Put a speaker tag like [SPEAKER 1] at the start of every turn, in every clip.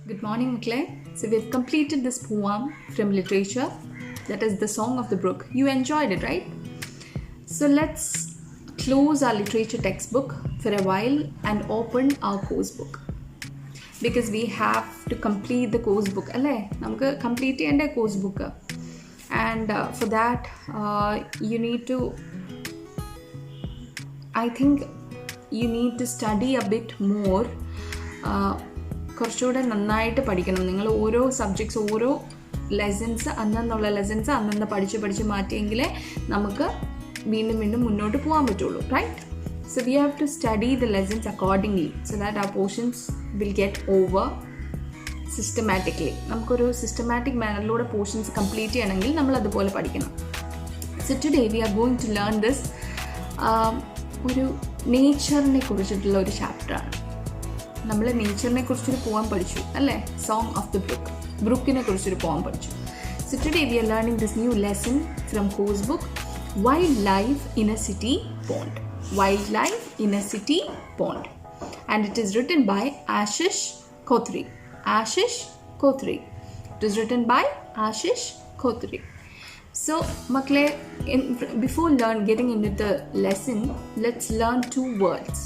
[SPEAKER 1] Good morning, Claire. So we've completed this poem from literature, that is the Song of the Brook. You enjoyed it, right? So let's close our literature textbook for a while and open our course book. Because we have to complete the course book. We complete the course book. And for that, you need to, I think you need to study a bit more. കുറച്ചുകൂടെ നന്നായിട്ട് പഠിക്കണം. നിങ്ങൾ ഓരോ subjects ഓരോ lessons അന്നുള്ള lessons അന്നന്ന് പഠിച്ച് മാറ്റിയെങ്കിലേ നമുക്ക് വീണ്ടും മുന്നോട്ട് പോകാൻ പറ്റുള്ളൂ, right? So we have to study the lessons accordingly so that ആ portions will get over systematically. നമുക്കൊരു സിസ്റ്റമാറ്റിക് മാനറിലൂടെ പോർഷൻസ് കംപ്ലീറ്റ് ചെയ്യണമെങ്കിൽ നമ്മൾ അതുപോലെ പഠിക്കണം. So today we are going to learn this ഒരു നേച്ചറിനെ കുറിച്ചിട്ടുള്ള ഒരു ചാപ്റ്ററാണ്. നമ്മൾ നേച്ചറിനെ കുറിച്ചൊരു പോം പഠിച്ചു അല്ലേ, സോങ് ഓഫ് ദ ബ്രൂക്ക്, ബ്രൂക്കിനെ കുറിച്ചൊരു പോം പഠിച്ചു. So today we are learning this new lesson from course book, wild life in a city pond. Wild life in a city pond, and it is written by Ashish Kothari. Ashish Kothari. It is written by Ashish Kothari. So makle, before getting into the lesson, let's learn two words.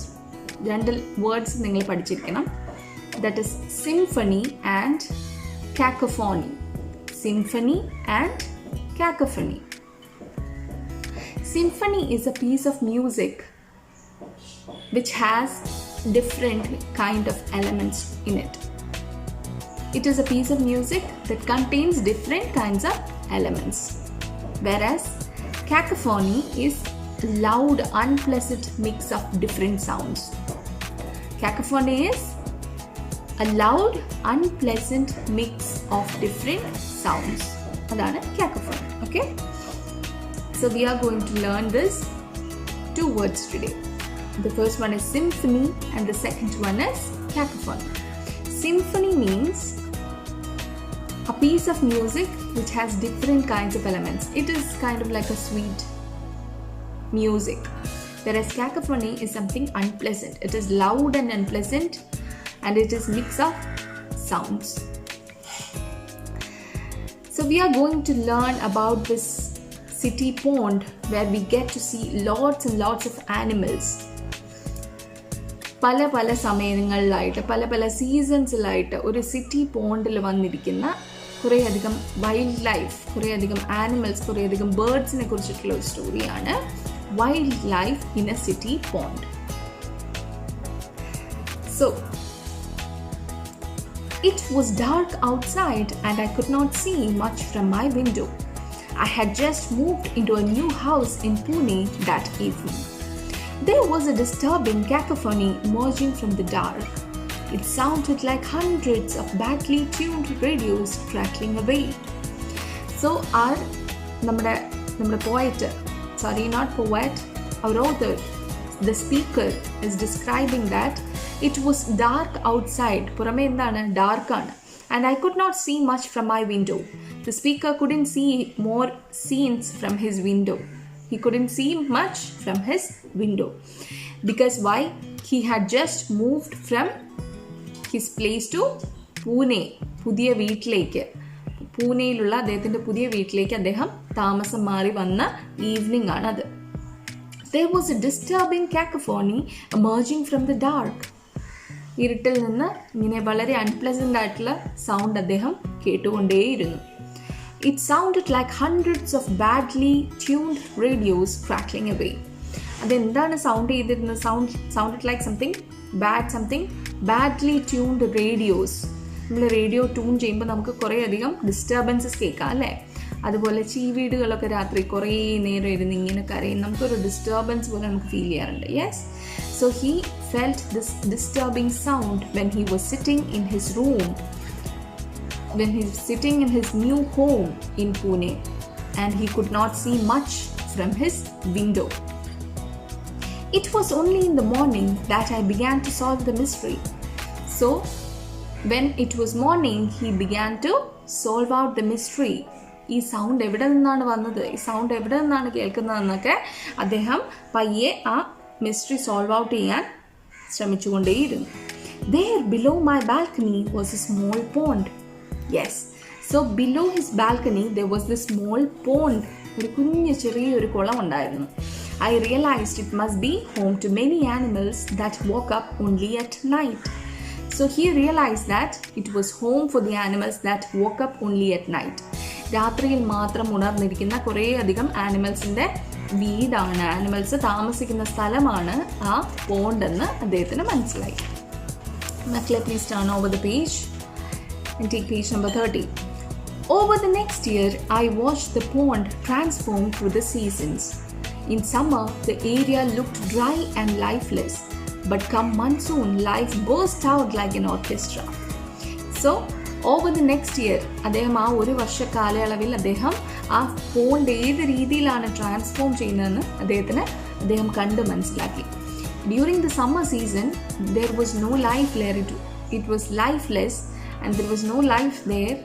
[SPEAKER 1] രണ്ട് words നിങ്ങൾ പഠിച്ചിരിക്കണം. That is symphony and cacophony. Symphony and cacophony. Symphony is a piece of music which has different kind of elements in it. It is a piece of music that contains different kinds of elements. Whereas cacophony is loud, unpleasant mix of different sounds. Cacophony is a loud, unpleasant mix of different sounds. That's cacophony. Okay? So we are going to learn this two words today. The first one is symphony and the second one is cacophony. Symphony means a piece of music which has different kinds of elements. It is kind of like a sweet music. Whereas cacophony is something unpleasant. It is loud and unpleasant, and it is mix of sounds. So we are going to learn about this city pond where we get to see lots and lots of animals. പല സമയങ്ങളിലായിട്ട് പല സീസൺസിലായിട്ട് ഒരു city പോണ്ടിൽ വന്നിരിക്കുന്ന കുറേയധികം wild life, കുറേയധികം animals, കുറേയധികം ബേർഡ്സിനെ കുറിച്ചിട്ടുള്ള ഒരു സ്റ്റോറിയാണ് wild life in a city pond. So it was dark outside and I could not see much from my window. I had just moved into a new house in Pune that evening. There was a disturbing cacophony emerging from the dark. It sounded like hundreds of badly tuned radios crackling away. So our poet, sorry, not poet, our author, the speaker is describing that it was dark outside. Purame endana dark aanu, and I could not see much from my window. The speaker couldn't see more scenes from his window. He couldn't see much from his window. Because why? He had just moved from his place to Pune. പുതിയ വീട്ടിലേക്ക്, പൂനെയിലുള്ള അദ്ദേഹത്തിൻ്റെ പുതിയ വീട്ടിലേക്ക് അദ്ദേഹം താമസം മാറി വന്ന evening ആണത്. There was a disturbing cacophony emerging from the dark. ഇരുട്ടിൽ നിന്ന് ഇങ്ങനെ വളരെ അൺപ്ലസൻ്റ് ആയിട്ടുള്ള സൗണ്ട് അദ്ദേഹം കേട്ടുകൊണ്ടേയിരുന്നു. It sounded like hundreds of badly tuned radios crackling away. അതെന്താണ് സൗണ്ട് ചെയ്തിരുന്നത്? sounded like something badly tuned radios. നമ്മൾ റേഡിയോ ട്യൂൺ ചെയ്യുമ്പോൾ നമുക്ക് കുറേയധികം ഡിസ്റ്റർബൻസസ് കേൾക്കാം അല്ലേ? അതുപോലെ ചീവീടുകളൊക്കെ രാത്രി കുറേ നേരം ഇരുന്ന് ഇങ്ങനെ കരയും, നമുക്കൊരു ഡിസ്റ്റർബൻസ് പോലെ നമുക്ക് ഫീൽ ചെയ്യാറുണ്ട്. Yes, so he felt this disturbing sound when he was sitting in his room, when he was sitting in his new home in Pune, and he could not see much from his window. It was only in the morning that I began to solve the mystery. So when it was morning, he began to solve out the mystery. ഈ sound എവിടെ നിന്നാണ് വന്നത്, ഈ sound എവിടെ നിന്നാണ് കേൾക്കുന്നതെന്നൊക്കെ അദ്ദേഹം പയ്യെ ആ മിസ്റ്ററി സോൾവ് ഔട്ട് ചെയ്യാൻ ശ്രമിച്ചുകൊണ്ടേയിരുന്നു. There below my balcony was a small pond. Yes, so below his balcony there was this small pond. ഒരു കുഞ്ഞു ചെറിയൊരു കുളം ഉണ്ടായിരുന്നു. I realized it must be home to many animals that woke up only at night. So he realized that it was home for the animals that woke up only at night. രാത്രിയിൽ മാത്രം ഉണർന്നിരിക്കുന്ന കുറേയധികം ആനിമൽസിൻ്റെ വീടാണ്, animals താമസിക്കുന്ന സ്ഥലമാണ് ആ pond എന്ന് അദ്ദേഹത്തിന് മനസ്സിലായി. മക്കളെ, please turn over the page and take page number 30. Over the next year, I watched the pond transform through the seasons. In summer, the area looked dry and lifeless, but come monsoon, life burst out like an orchestra. So, over the next year, അദ്ദേഹം ആ ഒരു വർഷ കാലയളവിൽ അദ്ദേഹം ആ pond ഏത് രീതിയിലാണ് transform ചെയ്യുന്നതെന്ന് അദ്ദേഹം കണ്ട് മനസ്സിലാക്കി. During the summer season, there was no life there. It was lifeless and there was no life there.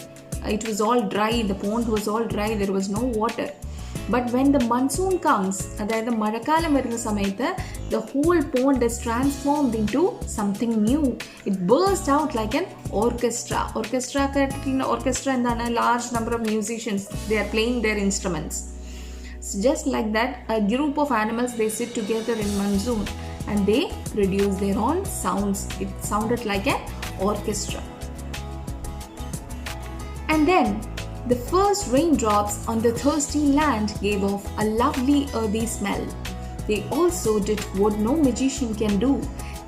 [SPEAKER 1] It was all dry. The pond was all dry. There was no water. But when the monsoon comes, അതായത് മഴക്കാലം വരുന്ന സമയത്ത്, the whole pond is transformed into something new. It burst out like an orchestra. Orchestra എന്താണ്? Large number of musicians. They are playing their instruments. So just like that, a group of animals, they sit together in monsoon and they produce their own sounds. It sounded like an orchestra. And then the first raindrops on the thirsty land gave off a lovely earthy smell. They also did what no magician can do.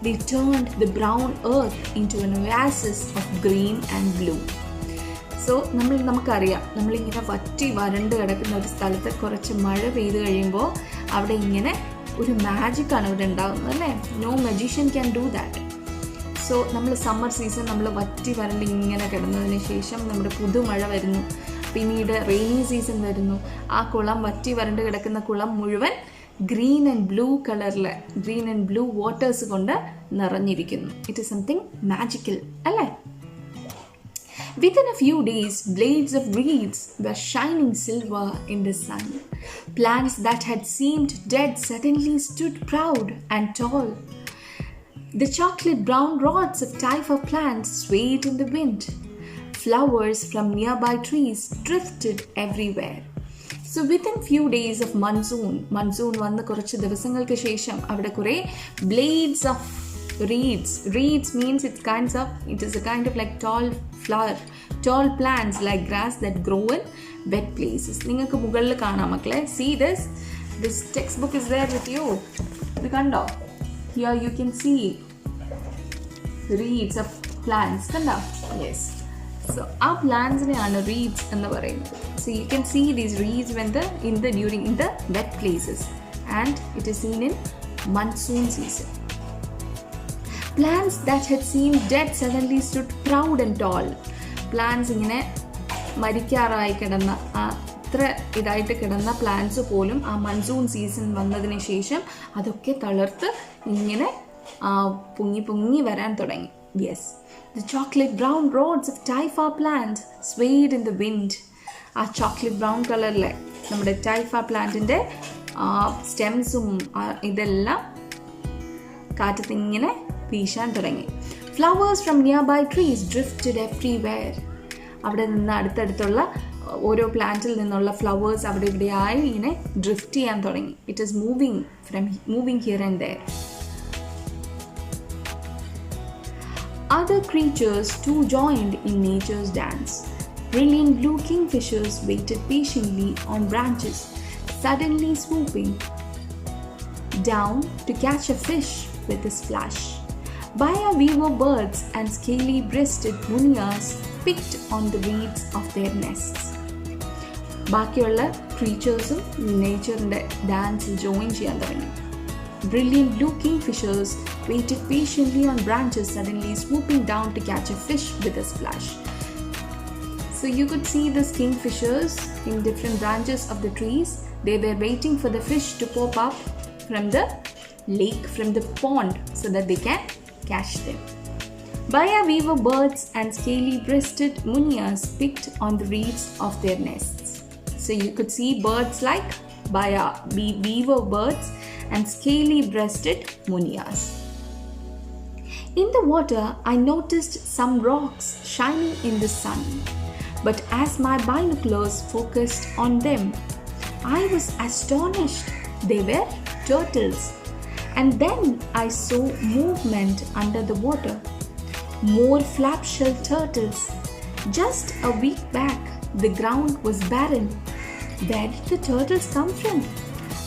[SPEAKER 1] They turned the brown earth into an oasis of green and blue. So നമുക്കറിയാം, നമ്മളിങ്ങനെ വറ്റി വരണ്ട് കിടക്കുന്ന ഒരു സ്ഥലത്ത് കുറച്ച് മഴ പെയ്ത് കഴിയുമ്പോൾ അവിടെ ഇങ്ങനെ ഒരു മാജിക്കാണ് ഇവിടെ ഉണ്ടാകുന്നത്, അല്ലേ? No magician can do that. So നമ്മൾ സമ്മർ സീസൺ നമ്മൾ വറ്റി വരണ്ട് ഇങ്ങനെ കിടന്നതിന് ശേഷം നമ്മുടെ പുതുമഴ വരുന്നു, പിന്നീട് റെയിനി സീസൺ വരുന്നു. ആ കുളം, വറ്റി വരണ്ട് കിടക്കുന്ന കുളം മുഴുവൻ ഗ്രീൻ ആൻഡ് ബ്ലൂ കളറിൽ, ഗ്രീൻ ആൻഡ് ബ്ലൂ വാട്ടേഴ്സ് കൊണ്ട് നിറഞ്ഞിരിക്കുന്നു. ഇറ്റ് ഈസ് സംതിങ് മാജിക്കൽ, അല്ലേ? Within a few days, blades of reeds were shining silver in the sun. Plants that had seemed dead suddenly stood proud and tall. The chocolate brown rods of typha plants swayed in the wind. Flowers from nearby trees drifted everywhere. So within few days of monsoon വന്ന് കുറച്ച് ദിവസങ്ങൾക്ക് ശേഷം അവിടെ കുറേ blades of reeds means it is a kind of like tall plants like grass that grow in wet places. നിങ്ങൾക്ക് മുകളിൽ കാണാം മക്കളെ. See this textbook is there with you. ഇത് കണ്ടോ? Here you can see reeds of plants. കണ്ടോ? Yes. So ആ പ്ലാന്റ്സിനെയാണ് reeds എന്ന് പറയുന്നത്. So you can see these reeds in the wet places, and it is seen in monsoon season. Plants that had seemed dead suddenly stood proud and tall. Plants ഇങ്ങനെ മരിക്കാറായി കിടന്ന, അത്ര ഇതായിട്ട് കിടന്ന plants പോലും ആ മൺസൂൺ സീസൺ വന്നതിന് ശേഷം അതൊക്കെ തളർത്ത് ഇങ്ങനെ പൊങ്ങി വരാൻ തുടങ്ങി. Yes, the chocolate brown rods of typha plant swayed in the wind. ആ ചോക്ലേറ്റ് ബ്രൗൺ കളറിലെ നമ്മുടെ ടൈഫ പ്ലാന്റിൻ്റെ സ്റ്റെംസും ഇതെല്ലാം കാറ്റത്ത് ഇങ്ങനെ വീശാൻ തുടങ്ങി. Flowers from nearby trees drifted everywhere. അവിടെ നിന്ന് അടുത്തടുത്തുള്ള ഓരോ പ്ലാന്റിൽ നിന്നുള്ള ഫ്ലവേഴ്സ് അവിടെ ഇവിടെയായി ഇങ്ങനെ ഡ്രിഫ്റ്റ് ചെയ്യാൻ തുടങ്ങി. It is moving here and their. Other creatures too joined in nature's dance. Brilliant blue kingfishers waited patiently on branches, suddenly swooping down to catch a fish with a splash. Baya weaver birds and scaly-breasted munias picked on the reeds of their nests. ബാക്കിയുള്ള ക്രീച്ചേഴ്സും നേച്ചറിൻ്റെ ഡാൻസിൽ join ചെയ്യാൻ തുടങ്ങി. Brilliant blue kingfishers waited patiently on branches, suddenly swooping down to catch a fish with a splash. So you could see these kingfishers in different branches of the trees. They were waiting for the fish to pop up from the lake, from the pond, so that they can catch them. Baya weaver birds and scaly-breasted munias picked on the reeds of their nests. So you could see birds like Baya weaver birds and scaly-breasted munias. In the water, I noticed some rocks shining in the sun. But as my binoculars focused on them, I was astonished. They were turtles. And then I saw movement under the water. More flap-shell turtles. Just a week back, the ground was barren. Where did the turtles come from?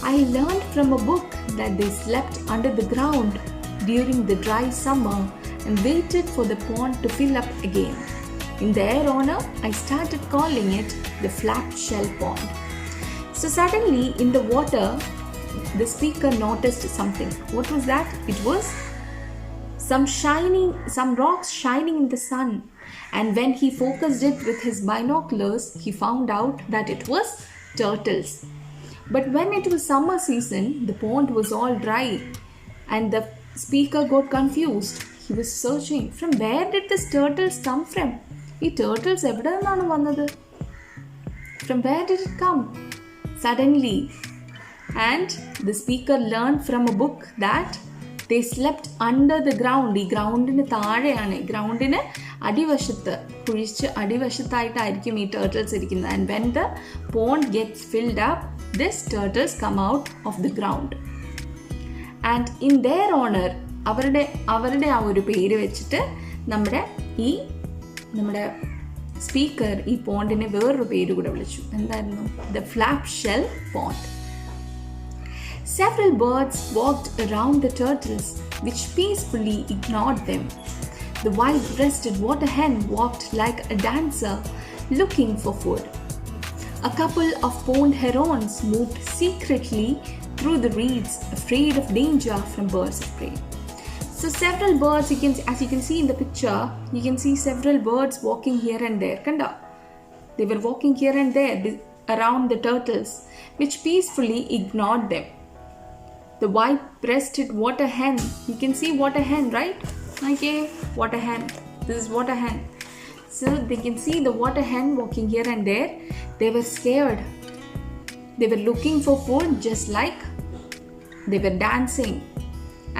[SPEAKER 1] I learned from a book that they slept under the ground during the dry summer and waited for the pond to fill up again. In their honor, I started calling it the flap shell pond. So suddenly in the water, the speaker noticed something. What was that? It was some rocks shining in the sun. And when he focused it with his binoculars, he found out that it was turtles. But when it was summer season, the pond was all dry and the speaker got confused. He was searching, from where did these turtles come from? ഈ turtles എവിടെ നിന്നാണ് വന്നത്? From where did it come? Suddenly, and the speaker learned from a book that they slept under the ground. ഈ ഗ്രൗണ്ടിന് താഴെയാണ്, ഗ്രൗണ്ടിന് അടിവശത്ത് കുഴിച്ച് അടിവശത്തായിട്ടായിരിക്കും ഈ turtles ഇരിക്കുന്നത്. And when the pond gets filled up, this turtles come out of the ground. And in their owner, അവരുടെ ആ ഒരു പേര് വെച്ചിട്ട് നമ്മുടെ സ്പീക്കർ ഈ പോണ്ടിനെ വേറൊരു പേര് കൂടെ വിളിച്ചു. എന്തായിരുന്നു? The flap shell pond. Several birds walked around the turtles, which peacefully ignored them. The white-breasted water hen walked like a dancer, looking for food. A couple of pond herons moved secretly through the reeds, afraid of danger from birds of prey. So several birds, as you can see in the picture, you can see several birds walking here and there. Kanda? They were walking here and there around the turtles, which peacefully ignored them. The white-breasted water hen. You can see water hen, right? Okay, water hen. This is water hen. So they can see the water hen walking here and there. They were scared. They were looking for food, just like they were dancing.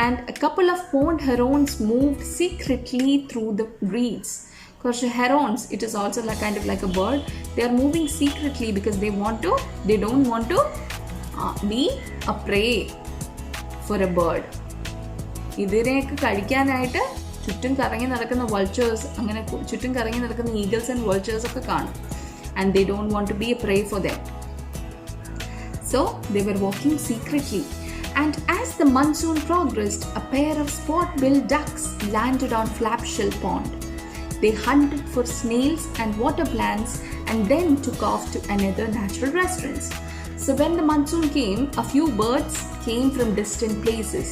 [SPEAKER 1] And a couple of pond herons moved secretly through the reeds. Because herons, it is also kind of like a bird. They are moving secretly because they don't want to be a prey for a bird. ഇതിനെയൊക്കെ കഴിക്കാനായിട്ട് ചുറ്റും കറങ്ങി നടക്കുന്ന vultures, അങ്ങനെ ചുറ്റും കറങ്ങി നടക്കുന്ന Eagles and vultures ഒക്കെ കാണും. And they don't want to be a prey for them. So they were walking secretly. And as the monsoon progressed, a pair of spot-billed ducks landed on Flapshell Pond. They hunted for snails and water plants and then took off to another natural restaurants. So when the monsoon came, a few birds came from distant places.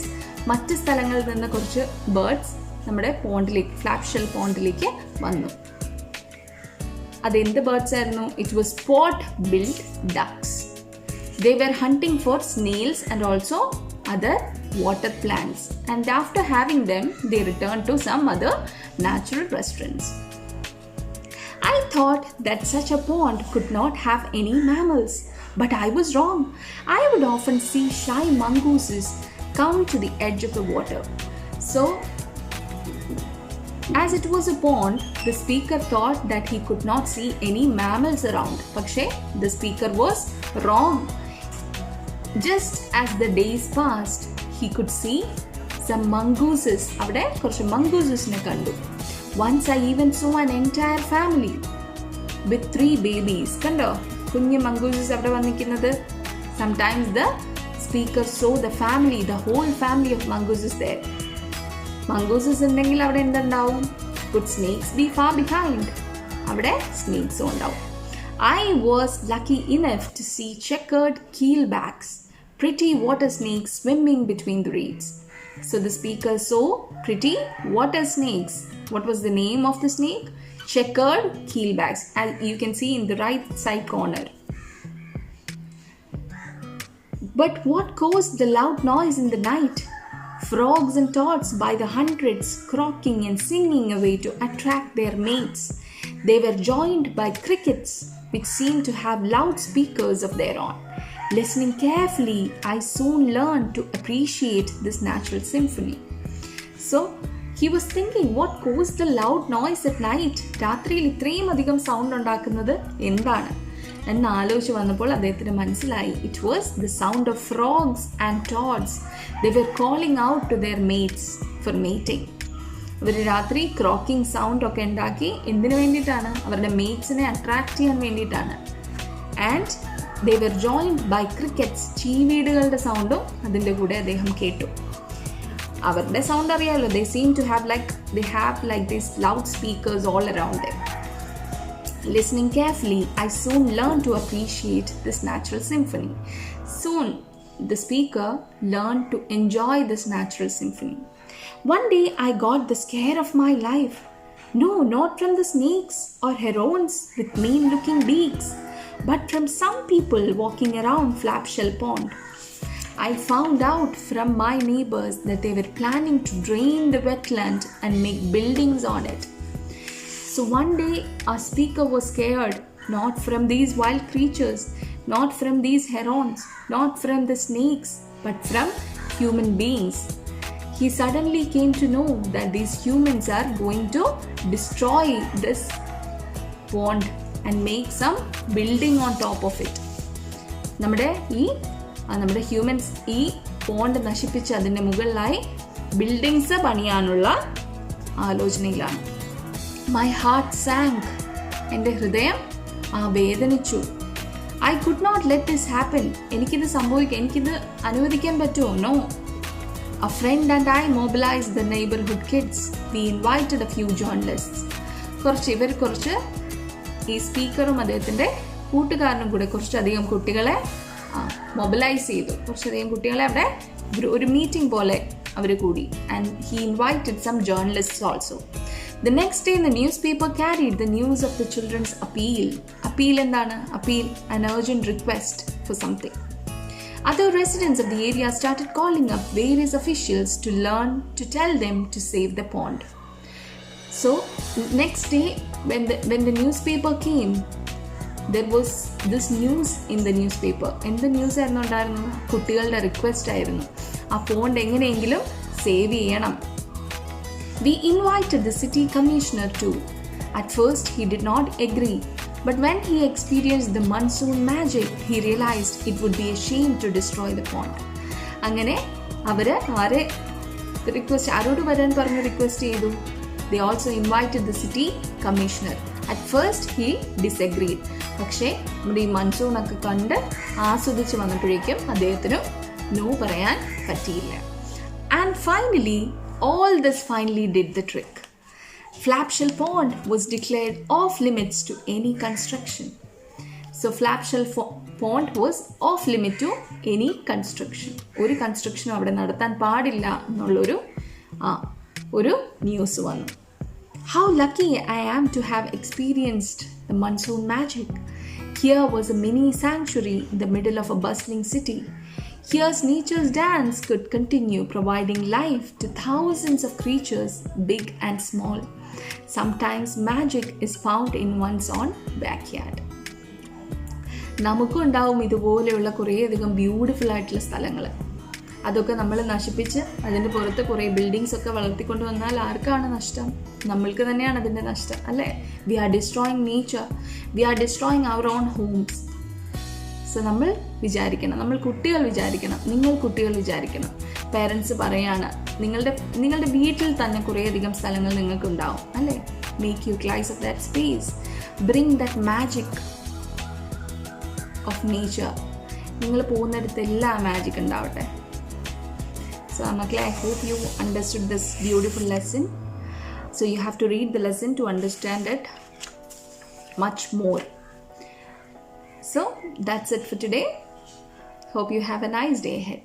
[SPEAKER 1] മറ്റ് സ്ഥലങ്ങളിൽ നിന്ന് കുറച്ച് birds നമ്മുടെ പോണ്ടിലേക്ക്, ഫ്ലാപ്ഷെൽ പോണ്ടിലേക്ക് വന്നു. അതെന്ത് birds ആയിരുന്നു? It was spot-billed ducks. They were hunting for snails and also other water plants. And after having them, they returned to some other natural restaurants. I thought that such a pond could not have any mammals. But I was wrong. I would often see shy mongooses come to the edge of the water. So, as it was a pond, the speaker thought that he could not see any mammals around. Pakshe, the speaker was wrong. Just as the days passed, he could see some mongooses. Avade korchu mongooses ne kandu. Once I even saw an entire family with 3 babies. Kando? Kunye mongooses avade vannikkunnathu. Sometimes the speaker saw the whole family of mongooses there. Mongooses undengil avade endundavum? Could snakes be far behind? Avade snakes undavum. I was lucky enough to see checkered keelbacks, pretty water snakes swimming between the reeds. So the speaker saw pretty water snakes. What was the name of the snake? Checkered keelbacks, as you can see in the right side corner. But what caused the loud noise in the night? Frogs and toads by the hundreds croaking and singing away to attract their mates. They were joined by crickets, which seemed to have loudspeakers of their own. Listening carefully, I soon learned to appreciate this natural symphony. So, He was thinking, what caused the loud noise at night? രാത്രിയിൽ ഇത്രയും അധികം sound ഉണ്ടാക്കുന്നത് എന്താണ് എന്ന് ആലോചിച്ച് വന്നപ്പോൾ അദ്ദേഹത്തിന് മനസ്സിലായി, it was the sound of frogs and toads. They were calling out to their mates for mating. അവർ രാത്രി ക്രോക്കിംഗ് സൗണ്ട് ഒക്കെ ഉണ്ടാക്കി എന്തിനു വേണ്ടിയിട്ടാണ്? അവരുടെ മേറ്റ്സിനെ അട്രാക്ട് ചെയ്യാൻ വേണ്ടിയിട്ടാണ്. And they were joined by crickets. ചീവീടുകളുടെ സൗണ്ടും അതിൻ്റെ കൂടെ അദ്ദേഹം കേട്ടു. അവരുടെ സൗണ്ട് അറിയാമല്ലോ, they seem to have like these loudspeakers all around them. Listening carefully, I soon learned to appreciate this natural symphony. Soon, the speaker learned to enjoy this natural symphony. One day, I got the scare of my life. No, not from the snakes or herons with mean-looking beaks, but from some people walking around Flapshell Pond. I found out from my neighbors that they were planning to drain the wetland and make buildings on it. So one day our speaker was scared, not from these wild creatures, not from these herons, not from the snakes, but from human beings. He suddenly came to know that these humans are going to destroy this pond and make some building on top of it. നമ്മുടെ humans ഈ pond നശിപ്പിച്ച് അതിൻ്റെ മുകളിലായി buildings പണിയാനുള്ള ആലോചനയിലാണ്. My heart sank. എൻ്റെ ഹൃദയം വേദനിച്ചു. I could not let this happen. എനിക്കിത് അനുവദിക്കാൻ പറ്റുമോ? No. A friend and I mobilized the neighborhood kids. We invited a few journalists. കുറച്ച് ഈ സ്പീക്കറും അദ്ദേഹത്തിൻ്റെ കൂട്ടുകാരനും കൂടെ കുറച്ചധികം കുട്ടികളെ മൊബിലൈസ് ചെയ്തു. കുറച്ചധികം കുട്ടികളെ അവിടെ ഒരു മീറ്റിംഗ് പോലെ അവർ കൂടി. And he invited some journalists also. The next day the newspaper carried the news of the children's appeal. Appeal എന്താണ്? Appeal, an urgent request for something. Other residents of the area started calling up various officials to tell them to save the pond. So next day when the newspaper came, there was this news in the newspaper. എന്ത് news ആയിരുന്നു ഉണ്ടായിരുന്നത്? കുട്ടികളുടെ request ആയിരുന്നു, ആ pond എങ്ങനെയെങ്കിലും save ചെയ്യണം. We invited the city commissioner too. At first he did not agree, but when he experienced the monsoon magic, he realized it would be a shame to destroy the pond. അങ്ങനെ അവർ ആരോട് വരാൻ പറഞ്ഞ് request ചെയ്തു? They also invited the city commissioner. At first he disagreed. പക്ഷേ നമ്മുടെ ഈ മൺസൂണൊക്കെ കണ്ട് ആസ്വദിച്ച് വന്നപ്പോഴേക്കും അദ്ദേഹത്തിനും നോ പറയാൻ പറ്റിയില്ല. And finally, all this finally did the trick. Flapshell Pond was declared off limits to any construction. So Flapshell Pond was off limit to any construction. ഒരു കൺസ്ട്രക്ഷനും അവിടെ നടത്താൻ പാടില്ല എന്നുള്ളൊരു ന്യൂസ് വന്നു. How lucky I am to have experienced the monsoon magic. Here was a mini sanctuary in the middle of a bustling city. Here's nature's dance could continue, providing life to thousands of creatures, big and small. Sometimes magic is found in one's own backyard. നമുക്കും ഉണ്ടാവും ഇതുപോലെയുള്ള കുറേയധികം beautiful ആയിട്ടുള്ള സ്ഥലങ്ങൾ. അതൊക്കെ നമ്മൾ നശിപ്പിച്ച് അതിൻ്റെ പുറത്ത് കുറേ ബിൽഡിങ്സ് ഒക്കെ വളർത്തിക്കൊണ്ട് വന്നാൽ ആർക്കാണ് നഷ്ടം? നമ്മൾക്ക് തന്നെയാണ് അതിൻ്റെ നഷ്ടം, അല്ലേ? We are destroying nature, we are destroying our own homes. So നമ്മൾ വിചാരിക്കണം, നിങ്ങൾ കുട്ടികൾ വിചാരിക്കണം. പേരൻസ് പറയാണ്, നിങ്ങളുടെ വീട്ടിൽ തന്നെ കുറേയധികം സ്ഥലങ്ങൾ നിങ്ങൾക്കുണ്ടാവും, അല്ലേ? Make utilise of that space, bring that magic of nature. നിങ്ങൾ പോകുന്നിടത്തെല്ലാം മാജിക് ഉണ്ടാവട്ടെ. So Makle, I hope you understood this beautiful lesson. So you have to read the lesson to understand it much more. So that's it for today. Hope you have a nice day ahead.